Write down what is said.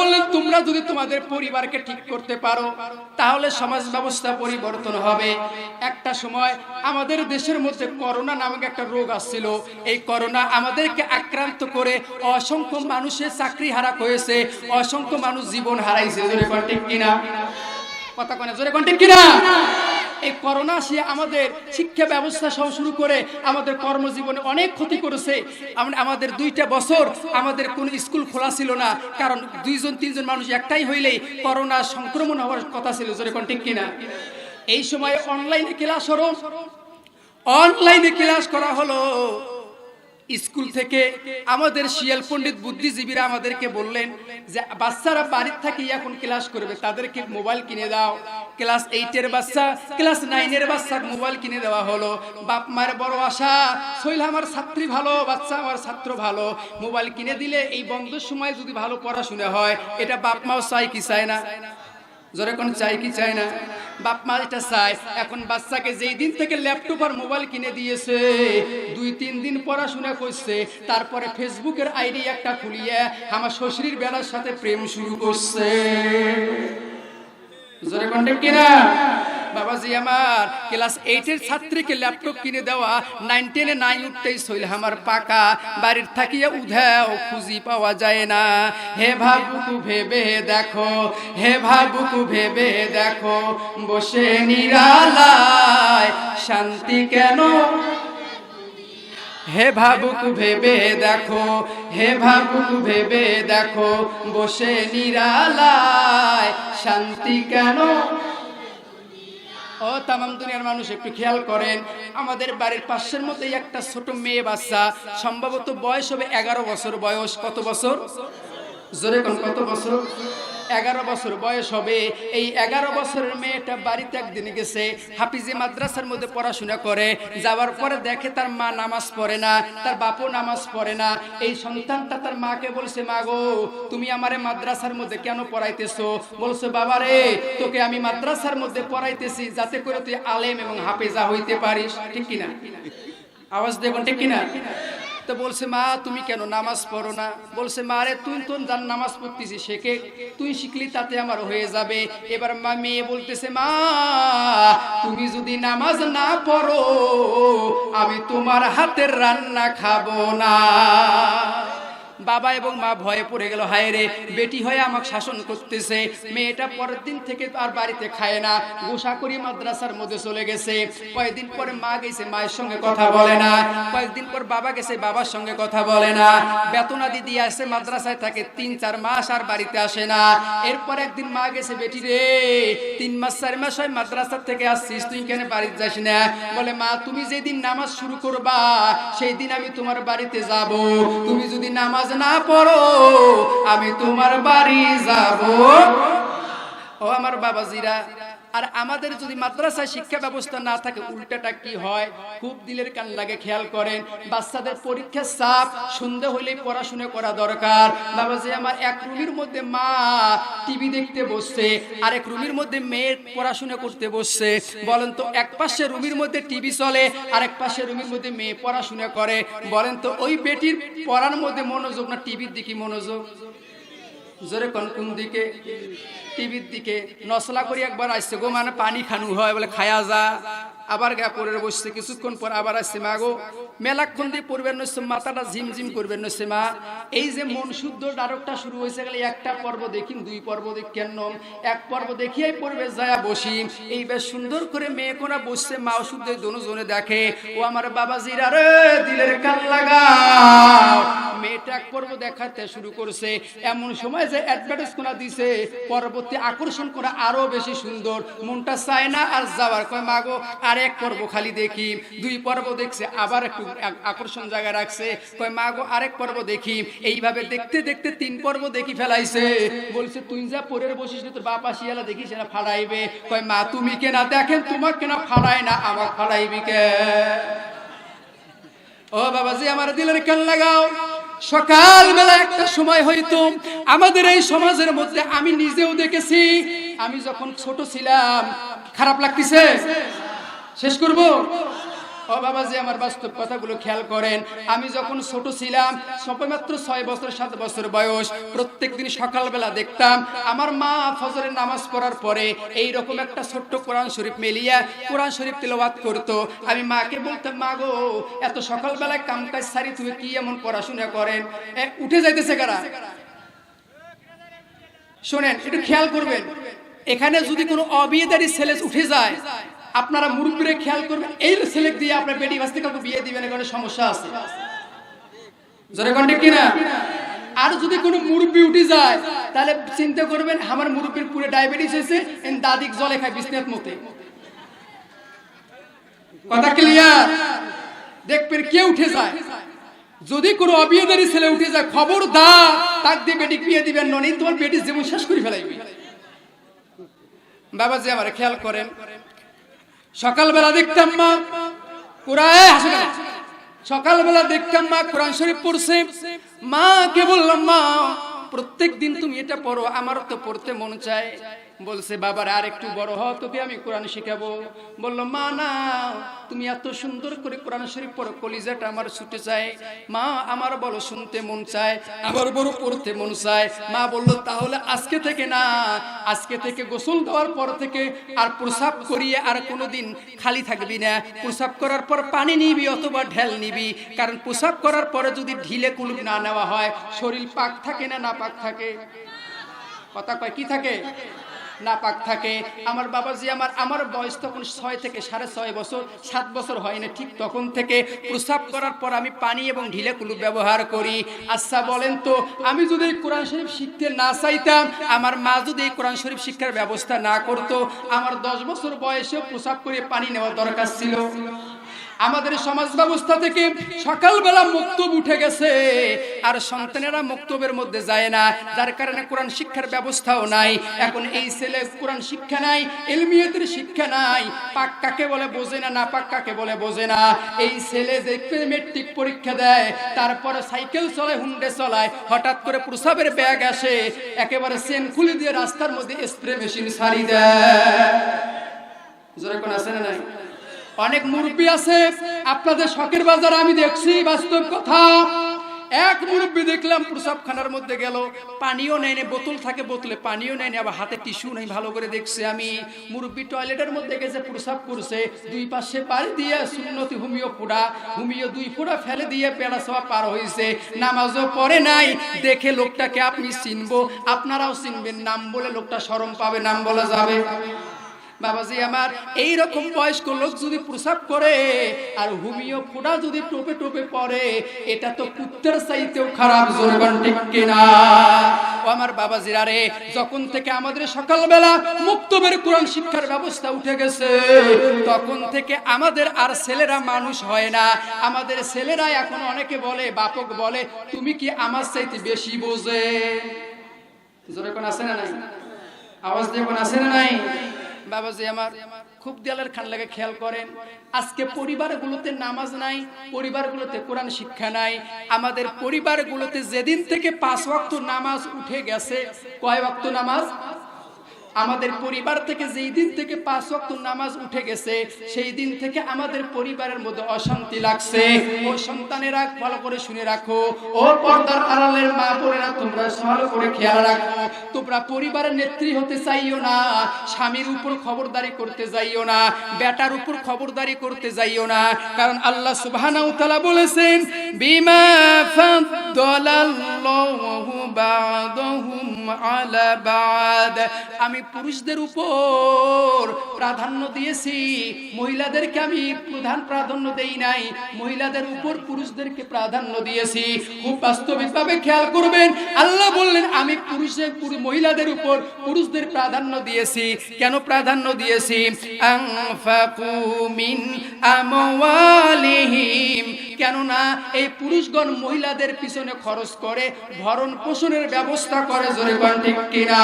বললেন তোমরা যদি তোমাদের পরিবারকে ঠিক করতে পারো তাহলে সমাজ ব্যবস্থা পরিবর্তন হবে। একটা সময় আমাদের দেশের মধ্যে করোনা নামক একটা রোগ আসছিল। এই করোনা আমাদেরকে আক্রান্ত করে অসংখ্য মানুষের চাকরি হারা হয়েছে, অসংখ্য মানুষ জীবন হারাইছে। জোরে কোন ঠিক কিনা? কথা কোন জোরে কোন ঠিক কিনা? এই করোনা সে আমাদের শিক্ষা ব্যবস্থা সহ শুরু করে আমাদের কর্মজীবনে অনেক ক্ষতি করেছে। আমাদের 2টা বছর আমাদের কোন স্কুল খোলা ছিল না, কারণ 2-3 মানুষ একটাই হইলেই করোনা সংক্রমণ হওয়ার কথা ছিল। জোরে কোন ঠিক কিনা? এই সময় অনলাইনে ক্লাস করা হলো। স্কুল থেকে আমাদের শিয়াল পণ্ডিত বুদ্ধিজীবীরা আমাদেরকে বললেন যে বাচ্চারা বাড়ির থেকে এখন ক্লাস করবে, তাদেরকে মোবাইল কিনে দাও। ক্লাস 8-এর বাচ্চা, ক্লাস 9-এর বাচ্চা মোবাইল কিনে দেওয়া হলো। বাপ মায়ের বড় আশা, শৈল আমার ছাত্রী ভালো, বাচ্চা আমার ছাত্র ভালো, মোবাইল কিনে দিলে এই বন্ধের সময় যদি ভালো পড়াশোনা হয়, এটা বাপ মাও চাই কি চায় না? জোরে কোন চাই কি চায় না? বাপ মা এটা চায়। এখন বাচ্চাকে যেই দিন থেকে ল্যাপটপ আর মোবাইল কিনে দিয়েছে, 2-3 দিন পড়াশোনা করছে, তারপরে ফেসবুকের আইডি একটা খুলিয়ে আমার শ্বশুরের বেলার সাথে প্রেম শুরু করছে। জোরে কোন ঠিক কিনা? বাবাজি আমার ক্লাস 8-এর ছাত্রীকে ল্যাপটপ কিনে দেওয়া, 9-10-এ 9 উঠতেই শৈল আমার পাকা, বাড়ির থাকিয়া উধাও খুঁজি পাওয়া যায় না। হে ভাবুকু ভেবে দেখো, হে ভাবুকু ভেবে দেখো, বসে নিরালায় শান্তি কেন? হে ভাবুকু ভেবে দেখো, হে ভাবুকু ভেবে দেখো, বসে নিরালায় শান্তি কেন? ও তামাম দুনিয়ার মানুষ একটু খেয়াল করেন, আমাদের বাড়ির পাশের মধ্যেই একটা ছোট মেয়ে বাচ্চা, সম্ভবত বয়স হবে 11 বছর বয়স। কত বছর? জোরে কোন কত বছর? 11 বছর বয়স হবে। এই 11 বছরের মেয়েটা বাড়িতে একদিন গেছে, হাফিজি মাদ্রাসার মধ্যে পড়াশোনা করে। যাওয়ার পরে দেখে তার মা নামাজ পড়ে না, তার বাপও নামাজ পড়ে না। এই সন্তানটা তার মাকে বলছে, মা গো তুমি আমারে মাদ্রাসার মধ্যে কেন পড়াইতেছো? বলছে, বাবা রে তোকে আমি মাদ্রাসার মধ্যে পড়াইতেছি যাতে করে তুই আলেম এবং হাফেজা হইতে পারিস। ঠিক কিনা? আওয়াজ দেখুন ঠিক কিনা? তো বলছে, মা তুমি কেন নামাজ পড়ো না? বলছে, মা রে তুই তো যার নামাজ পড়তেছি শেখে, তুই শিখলি তাতে আমার হয়ে যাবে। এবার মা মেয়ে বলতেছে, মা তুমি যদি নামাজ না পড়ো আমি তোমার হাতের রান্না খাবো না। বাবা এবং মা ভয়ে পড়ে গেল, হায় রে বেটি হয়ে আমাকে শাসন করতেছে। মেয়েটা পরের দিন থেকে আর বাড়িতে খায় না, গোসা করি মাদ্রাসার মধ্যে চলে গেছে। কয়েকদিন পরে মা গেছে, মায়ের সঙ্গে কথা বলে না। কয়েকদিন পর বাবা গেছে, বাবার সঙ্গে কথা বলে না। বেতনাদি দিয়ে আসে, মাদ্রাসায় থাকে 3-4 মাস আর বাড়িতে আসে না। এরপর একদিন মা গেছে, বেটি রে 3 মাস 4 মাস হয় মাদ্রাসা থেকে আসছিস, তুই কেন বাড়িতে যাস না? বলে, মা তুমি যেদিন নামাজ শুরু করবা সেই দিন আমি তোমার বাড়িতে যাব, তুমি যদি নামাজ না পড়ো আমি তোমার বাড়ি যাব। ও আমার বাবাজিরা, আর আমাদের যদি মাদ্রাসায় শিক্ষা ব্যবস্থা না থাকে উল্টাটা কি হয়? খুব দিলের কান লাগে। খেয়াল করেন, বাচ্চাদের পরীক্ষার চাপ, সন্ধ্যা হইলেই পড়াশোনা করা দরকার। বাবাজি আমার, এক রুমের মধ্যে মা টিভি দেখতে বসছে, আরেক রুমের মধ্যে মেয়ে পড়াশোনা করতে বসছে। বলেন তো, এক পাশে রুমের মধ্যে টিভি চলে, আরেক পাশে রুমের মধ্যে মেয়ে পড়াশোনা করে। বলেন তো ওই বেটির পড়ার মধ্যে মনোযোগ না টিভির দিকে মনোযোগ? জোরে কোন কোন দিকে? টিভির দিকে। নসলা করি একবার আসছে গো, মানে পানি খানু হয়, বলে খায়া যা। আবার গা পরে বসছে, কিছুক্ষণ পর আবার আসছে, মা গো মেলাক্ষণ দিয়ে পড়বেন নসছে, মাথাটা ঝিমঝিম করবেন নসছে। মা এই যে মন শুদ্ধ ডায়লগটা শুরু হয়েছে গেলে একটা পর্ব দেখিন, 2 পর্ব কেন, এক পর্ব দেখিয়াই পড়বে যায় বসি। এই বেশ সুন্দর করে মেয়ে কোনা বসছে, মা শুদ্ধ দোনোজনে দেখে। ও আমার বাবাজিরা রে, দিলের কান লাগাও। মেয়েটা এক পর্ব দেখাতে শুরু করছে, এমন সময় যে অ্যাডভার্টাইজ কোনা দিছে, পরবর্তী আকর্ষণ করা আরো বেশি সুন্দর। মনটা চায় না আর যাওয়ার, কয় মা গো আর এক পর্ব খালি দেখি। 2 পর্ব দেখছে, আবার একটু আকর্ষণ জায়গা রাখছে, কয় মা গো আরেক পর্ব দেখি। এইভাবে দেখতে দেখতে 3 পর্ব দেখি ফেলাইছে। বলছে, তুই যা পরের বসিস না, তোর বাপ আসিয়ালা দেখিস না ফাড়াইবে। কয় মা তুমি কেনা দেখেন, তোমার কেনা ফাড়ায় না, আমার ফাড়াইবি কে? ও বাবাজি আমার, দিলের কান লাগাও। সকাল বেলা একটা সময় হইতো আমাদের এই সমাজের মধ্যে, আমি নিজেও দেখেছি, আমি যখন ছোট ছিলাম। খারাপ লাগতেছে? শেষ করব? ও ও বাবাজি আমার বাস্তব কথাগুলো খেয়াল করেন। আমি যখন ছোট ছিলাম, সবেমাত্র 6 বছর 7 বছর বয়স, প্রত্যেকদিন সকালবেলা দেখতাম আমার মা ফজরের নামাজ পড়ার পরে এই রকম একটা ছোট্ট কোরআন শরীফ মেলিয়া কোরআন শরীফ তেলাওয়াত করতো। আমি মাকে বলতাম, মা গো, এত সকালবেলায় কামকাজ সারি তুমি কি এমন পড়াশোনা করেন? উঠে যাইতেছে কারা? শোনেন, একটু খেয়াল করবেন, এখানে যদি কোনো অবিয়েদারি ছেলে উঠে যায়, আপনারা মুরব্বীরা খেয়াল করবেন, এই ছেলে দিয়ে আপনার বেটি বাস্তি কাউকে বিয়ে দিবেন, এখানে সমস্যা আছে। জোরে কোন ঠিক কিনা? আর যদি কোনো মুরব্বী উঠে যায়, তাহলে চিন্তা করবেন আমার মুরব্বীর পুরো ডায়াবেটিস হয়েছে, দাদিক জলে খায় বিছনাত মতে। কথা ক্লিয়ার? দেখবেন কে উঠে যায়, যদি কোনো অবিয়েদারি ছেলে উঠে যায়, খবরদার তাক দিয়ে বেটি বিয়ে দিবেন, ননি তোমার বেটি জীবন শেষ করে ফেলাইবি। বাবাজি আমার খেয়াল করেন, সকালবেলা দেখতাম মা সকালবেলা দেখতাম মা কোরআন শরীফ পড়ছে। মাকে বললাম, মা প্রত্যেক দিন তুমি এটা পড়ো, আমারও তো পড়তে মন চায়। বলছে, বাবার আর একটু বড় হও, তোকে আমি কোরআন শিখাবো। বললো, মা না, তুমি এত সুন্দর করে কোরআন শরীফ পড়ো, কলিজাটা আমার ছুটে চায়। মা আমার বলো শুনতে মন চায়, আবার বড় পড়তে মন চায়। মা বললো, তাহলে আজকে থেকে না, আজকে থেকে গোসল দেওয়ার পর থেকে আর প্রসাব করিয়ে আর কোনোদিন খালি থাকবি না। প্রসাব করার পর পানি নিবি অথবা ঢেল নিবি, কারণ প্রসাব করার পরে যদি ঢিলে কুলুপ না নেওয়া হয়, শরীর পাক থাকে না, না পাক থাকে? কথা কয় কি থাকে? না পাক থাকে। আমার বাবাজি আমার বয়স তখন 6 থেকে 6.5 বছর, 7 বছর হয় না, ঠিক তখন থেকে প্রসাব করার পর আমি পানি এবং ঢিলে কুলুপ ব্যবহার করি। আচ্ছা বলেন তো, আমি যদি কোরআন শরীফ শিখতে না চাইতাম, আমার মা যদি কোরআন শরীফ শিক্ষার ব্যবস্থা না করতো, আমার 10 বছর বয়সেও প্রসাব করে পানি নেওয়া দরকার ছিল। আমাদের সমাজ ব্যবস্থা থেকে সকালবেলা মুক্তব উঠে গেছে, আর সন্তানেরা মুক্তবের মধ্যে যায় না, যার কারণে কোরআন শিক্ষার ব্যবস্থাও নাই। এখন এই ছেলে কোরআন শিক্ষা নাই, ইলমিয়াতের শিক্ষা নাই, পাক কাকে বলে বোঝে না, না পাক কাকে বলে বোঝে না। এই ছেলে দেখবে মেট্রিক পরীক্ষা দেয়, তারপরে সাইকেল চলায়, হুন্ডে চলায়, হঠাৎ করে প্রসাবের ব্যাগ আসে, একেবারে চেন খুলে দিয়ে রাস্তার মধ্যে স্প্রে মেশিন ছাড়ি দেয়। জোরে কোন আছে না নাই? অনেক মুরব্বী আছে আপনাদের শখের বাজার, আমি দেখছি বাস্তব কথা। এক মুরব্বী দেখলাম প্রসাবখানার মধ্যে গেল, পানিও নেয় না, বোতল থাকে, বোতলে পানিও নেয় না, আবার হাতে টিস্যু নেই। ভালো করে দেখছি আমি, মুরব্বী টয়লেটের মধ্যে গেছে, প্রসাব করছে, 2 পাশে পাড়ি দিয়ে সুন্নতি হোমিও 2 ফোঁটা ফেলে দিয়ে পেড়া সবা পার হয়েছে, নামাজও পড়ে নাই। দেখে লোকটাকে আপনি চিনবো, আপনারাও চিনবেন, নাম বলে লোকটা শরম পাবে, নাম বলা যাবে। বাবাজি আমার, এই রকম বয়স্ক লোক যদি প্রসাব করে আর হুমিও ফোঁটা যদি টোপে টোপে পড়ে, এটা তো কুত্তার চাইতেও খারাপ। জোরবান ঠিক কিনা? ও আমার বাবাজিরা রে, যখন থেকে আমাদের সকালবেলা মুক্তবের কোরআন শিক্ষার ব্যবস্থা উঠে গেছে, তখন থেকে আমাদের আর ছেলেরা মানুষ হয় না। আমাদের ছেলেরা এখন অনেকে বলে, বাপক বলে, তুমি কি আমার চাইতে বেশি বোঝে? জোরে কোন আছে না নাই? আওয়াজ দিয়ে কোন আছে না নাই? বাবাজি আমার খুব দেয়ালের খান লাগে, খেয়াল করেন, আজকে পরিবারগুলোতে নামাজ নাই, পরিবারগুলোতে কোরআন শিক্ষা নাই। আমাদের পরিবারগুলোতে যেদিন থেকে 5 ওয়াক্ত নামাজ উঠে গেছে, কয় ওয়াক্ত নামাজ? আমাদের পরিবার থেকে যেই দিন থেকে 5 ওয়াক্ত নামাজ উঠে গেছে, সেই দিন থেকে আমাদের পরিবারের মধ্যে অশান্তি লাগছে। ও সন্তানেরা ভালো করে শুনে রাখো, ও পর্দার আড়ালের মা বোনেরা, তোমরা ভালো করে খেয়াল রাখো, তোমরা পরিবারের নেত্রী হতে চাইও না, স্বামীর উপর খবরদারি করতে যাইও না, বেটার উপর খবরদারি করতে যাইও না। কারণ আল্লাহ সুবহানাহু ওয়া তাআলা বলেছেন, বিমা ফাদ্দালাল্লাহু বা'দাহুম আলা বা'দ, আমি পুরুষদের উপর প্রাধান্য দিয়েছি, মহিলাদেরকে আমি প্রধান প্রাধান্য দেই নাই, মহিলাদের উপর পুরুষদেরকে প্রাধান্য দিয়েছি। খুব বাস্তবিকভাবে খেয়াল করবেন, আল্লাহ বললেন আমি মহিলাদের উপর পুরুষদের প্রাধান্য দিয়েছি। কেন প্রাধান্য দিয়েছি? আনফাকু মিন আমওয়ালিহিম, কেননা এই পুরুষগণ মহিলাদের পিছনে খরচ করে, ভরণ পোষণের ব্যবস্থা করে। জোরে কোন ঠিক কিনা?